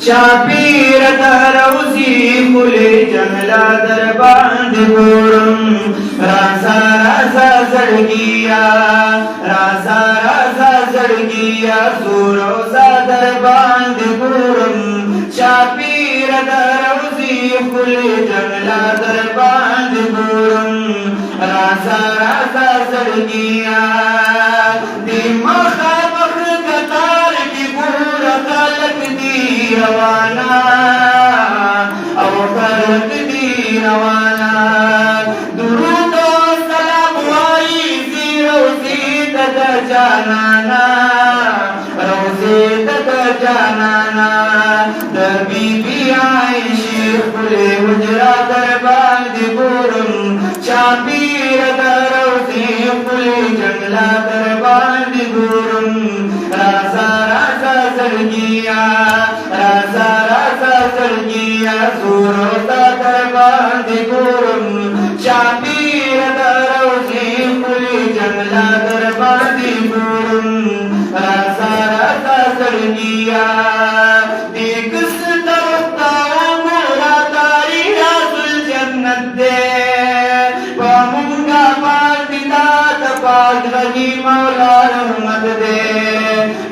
शापीर तरौसी खुले जंगला दरबांद गोरम रासा रासा सड़गिया सुरोसा दरबांद गोरम शापीर तरौसी खुले जंगला दरबांद गोरम रासा रासा सड़गिया दिमाग कतार की पूरा तलक दी रवाना अब तलक दी रवाना दुरूद सलाम वाई सी रोज़ी तक जानाना रोज़ी तक जानाना बीबी आयशी खुले हुजरा दरबार दिगुरम शाबीर दरोज़ी खुले जंगला दरबार दिगुरम रासा रासा सरगिया सुरोसा दरबार दिगुरम शाबीर दरोज़ी खुले जंगला दरबार दिगुरम रासा रासा सरगिया पाक लगी मौला रहमत दे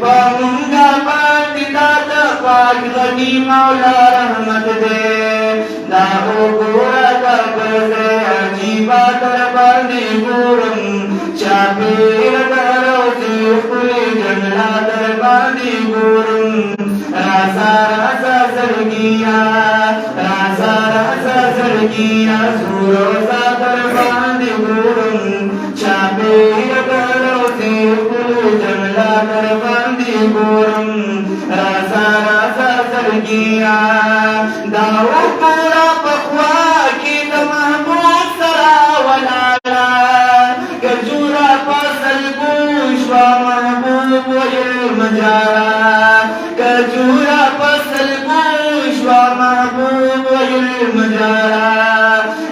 पामुंगा पाक दात पाक लगी मौला रहमत दे दाहो गोरा कबर से अजीबा दरबार ने गोरम शाबीर दरोज़ी खुले जंगला दरबार ने गोरम रासा रासा सरगिया सुरोसा दरबार ने गोरम शाबीर दरोज़ी खुले जंगला दरबार ने गोरम रासा रासा सरगिया दाओ पूरा पखवा की महबूब सरा वलाला गजूरा फसल बुशवा महबूब मजारा गजूरा फसल बुशवा महबूब मजारा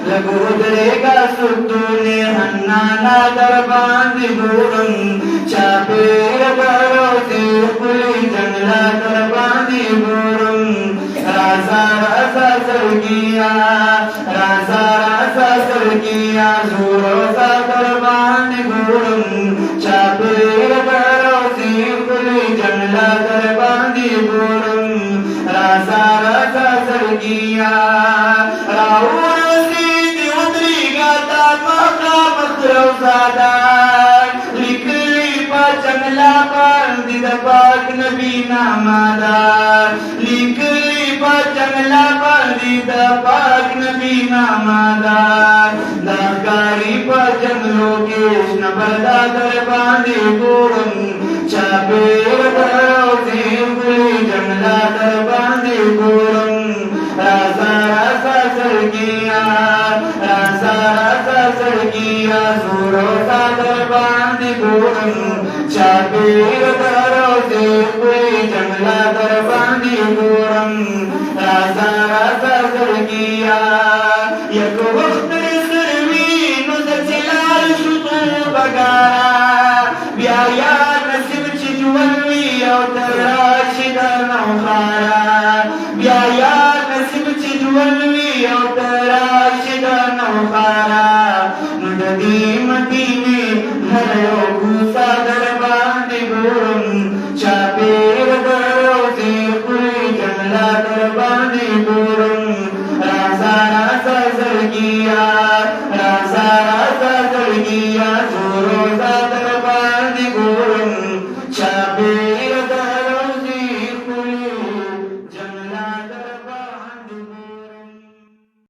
लगो दरेगा सुतूने हन्नाना दरबार दिगुरम शाबीर दरोज़ी खुले जंगला दरबार दिगुरम रासा रासा सरगिया सुरोसा दरबार दिगुरम शाबीर दरोज़ी खुले जंगला दरबार दिगुरम रासा रासा सरगिया जंगला पर दिद पाक नबी नामादार लिखली जंगला पर दिद पाक नबी नामादार दाकारी पर जंगलों के नबरदा दरबार दिगुरम शाबीर दरोज़ी खुले जंगला दरबार दिगुरम रासा रासा सरगिया सुरोसा दरबार दिगुरम शाबीर दरोज़ी खुले जंगला दरबार दिगुरम रासा रासा सरगिया एक वक्त सरवी नुज़िलाल शुतू बगारा ब्याया नसीब चिजवलवी और तराशिद नौखारा ब्याया नसीब चिजवलवी और तराशिद नौखारा नुददी मदीने हरो गुसा दरबार दिगुरम शाबीर दरोज़ी खुले जंगला दरबार दिगुरम रासा रासा सरगिया